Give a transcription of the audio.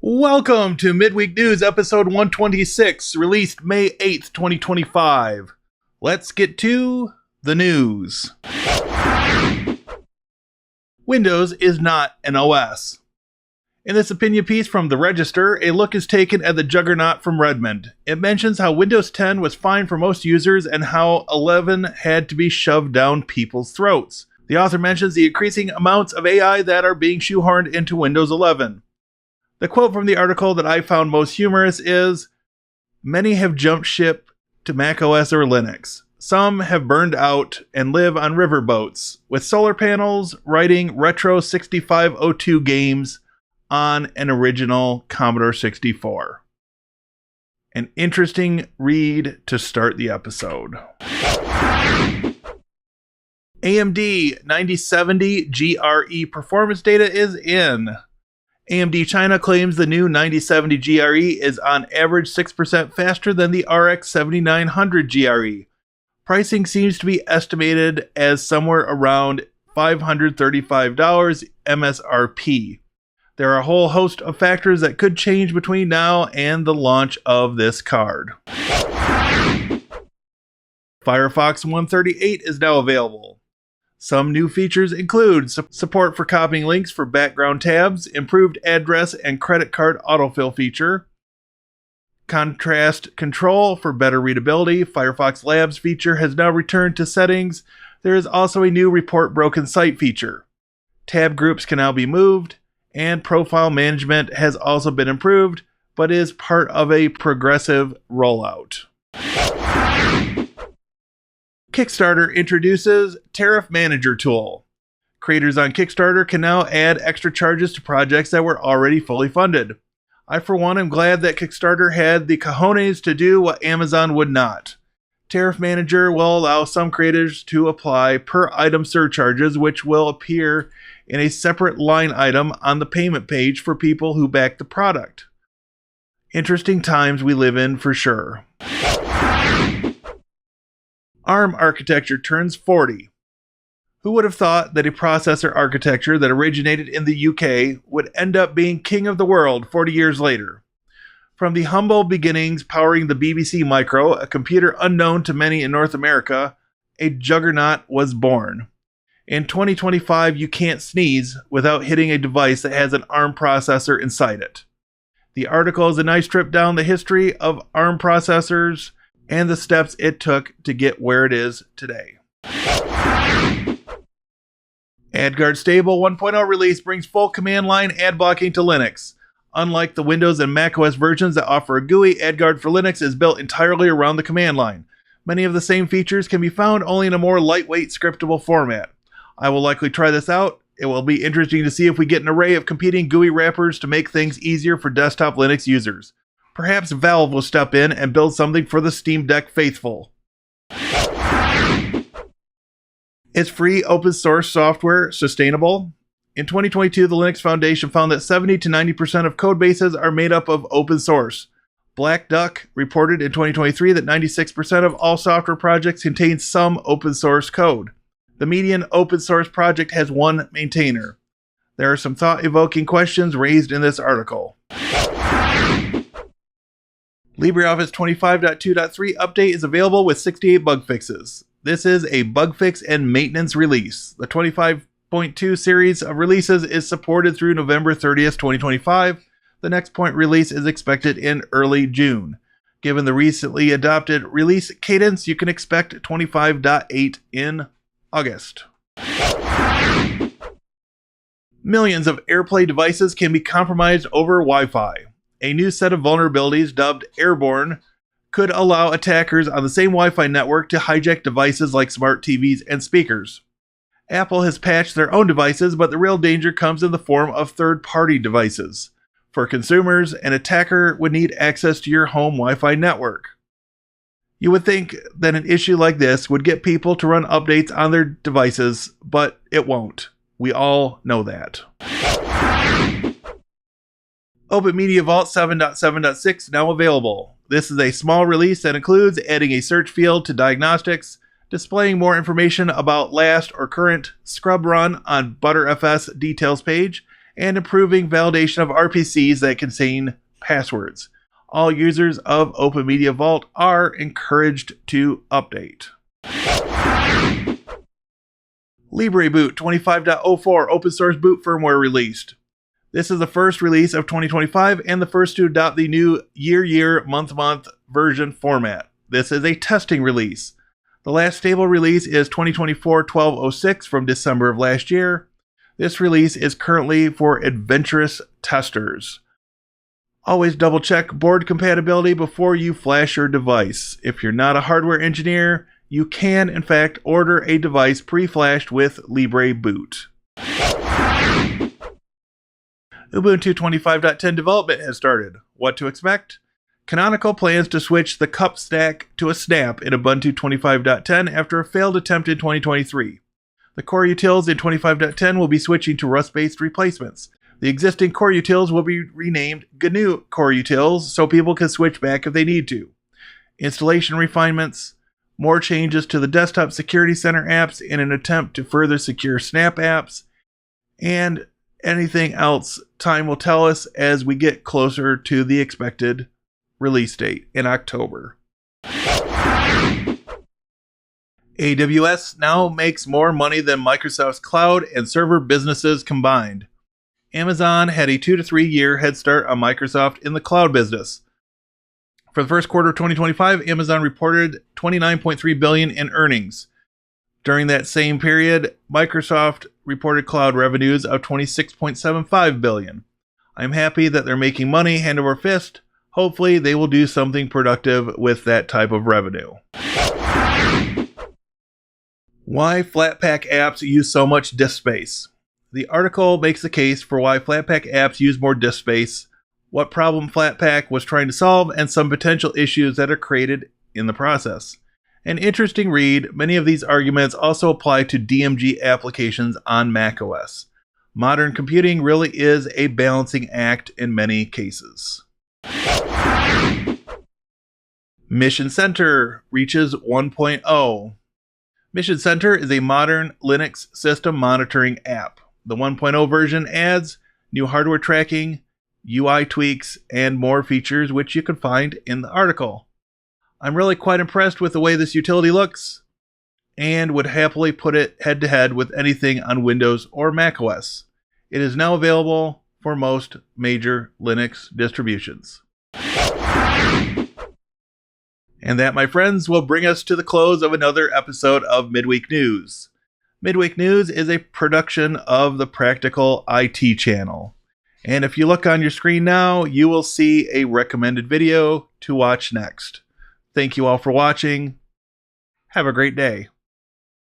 Welcome to Midweek News, episode 126, released May 8th, 2025. Let's get to the news. Windows is not an OS. In this opinion piece from The Register, a look is taken at the juggernaut from Redmond. It mentions how Windows 10 was fine for most users and how 11 had to be shoved down people's throats. The author mentions the increasing amounts of AI that are being shoehorned into Windows 11. The quote from the article that I found most humorous is, "Many have jumped ship to macOS or Linux. Some have burned out and live on riverboats with solar panels writing retro 6502 games on an original Commodore 64. An interesting read to start the episode. AMD 9070 GRE performance data is in. AMD China claims the new 9070 GRE is on average 6% faster than the RX 7900 GRE. Pricing seems to be estimated as somewhere around $535 MSRP. There are a whole host of factors that could change between now and the launch of this card. Firefox 138 is now available. Some new features include support for copying links for background tabs, improved address and credit card autofill feature, contrast control for better readability. Firefox Labs feature has now returned to settings. There is also a new report broken site feature. Tab groups can now be moved, and profile management has also been improved, but is part of a progressive rollout. Kickstarter introduces Tariff Manager tool. Creators on Kickstarter can now add extra charges to projects that were already fully funded. I, for one, am glad that Kickstarter had the cojones to do what Amazon would not. Tariff Manager will allow some creators to apply per-item surcharges, which will appear in a separate line item on the payment page for people who back the product. Interesting times we live in for sure. ARM architecture turns 40. Who would have thought that a processor architecture that originated in the UK would end up being king of the world 40 years later? From the humble beginnings powering the BBC Micro, a computer unknown to many in North America, a juggernaut was born. In 2025, you can't sneeze without hitting a device that has an ARM processor inside it. The article is a nice trip down the history of ARM processors and the steps it took to get where it is today. AdGuard Stable 1.0 release brings full command line ad blocking to Linux. Unlike the Windows and macOS versions that offer a GUI, AdGuard for Linux is built entirely around the command line. Many of the same features can be found only in a more lightweight scriptable format. I will likely try this out. It will be interesting to see if we get an array of competing GUI wrappers to make things easier for desktop Linux users. Perhaps Valve will step in and build something for the Steam Deck faithful. Is free open source software sustainable? In 2022, the Linux Foundation found that 70 to 90% of code bases are made up of open source. Black Duck reported in 2023 that 96% of all software projects contain some open source code. The median open source project has one maintainer. There are some thought-evoking questions raised in this article. LibreOffice 25.2.3 update is available with 68 bug fixes. This is a bug fix and maintenance release. The 25.2 series of releases is supported through November 30th, 2025. The next point release is expected in early June. Given the recently adopted release cadence, you can expect 25.8 in August. Millions of AirPlay devices can be compromised over Wi-Fi. A new set of vulnerabilities dubbed Airborne could allow attackers on the same Wi-Fi network to hijack devices like smart TVs and speakers. Apple has patched their own devices, but the real danger comes in the form of third-party devices. For consumers, an attacker would need access to your home Wi-Fi network. You would think that an issue like this would get people to run updates on their devices, but it won't. We all know that. OpenMediaVault 7.7.6 now available. This is a small release that includes adding a search field to diagnostics, displaying more information about last or current scrub run on ButterFS details page, and improving validation of RPCs that contain passwords. All users of OpenMediaVault are encouraged to update. LibreBoot 25.04 open source boot firmware released. This is the first release of 2025 and the first to adopt the new year, month version format. This is a testing release. The last stable release is 2024-12.06 from December of last year. This release is currently for adventurous testers. Always double check board compatibility before you flash your device. If you're not a hardware engineer, you can, in fact, order a device pre-flashed with LibreBoot. Ubuntu 25.10 development has started. What to expect? Canonical plans to switch the cup stack to a snap in Ubuntu 25.10 after a failed attempt in 2023. The core utils in 25.10 will be switching to Rust-based replacements. The existing core utils will be renamed GNU core utils so people can switch back if they need to. Installation refinements, more changes to the Desktop Security Center apps in an attempt to further secure Snap apps, and anything else time will tell us as we get closer to the expected release date in October. AWS now makes more money than Microsoft's cloud and server businesses combined. Amazon had a 2 to 3 year head start on Microsoft in the cloud business. For the first quarter of 2025, Amazon reported $29.3 billion in earnings. During that same period, Microsoft reported cloud revenues of $26.75 billion. I'm happy that they're making money hand over fist. Hopefully, they will do something productive with that type of revenue. Why Flatpak apps use so much disk space? The article makes the case for why Flatpak apps use more disk space, what problem Flatpak was trying to solve, and some potential issues that are created in the process. An interesting read, many of these arguments also apply to DMG applications on macOS. Modern computing really is a balancing act in many cases. Mission Center reaches 1.0. Mission Center is a modern Linux system monitoring app. The 1.0 version adds new hardware tracking, UI tweaks, and more features which you can find in the article. I'm really quite impressed with the way this utility looks and would happily put it head-to-head with anything on Windows or macOS. It is now available for most major Linux distributions. And that, my friends, will bring us to the close of another episode of Midweek News. Midweek News is a production of the Practical IT channel. And if you look on your screen now, you will see a recommended video to watch next. Thank you all for watching. Have a great day.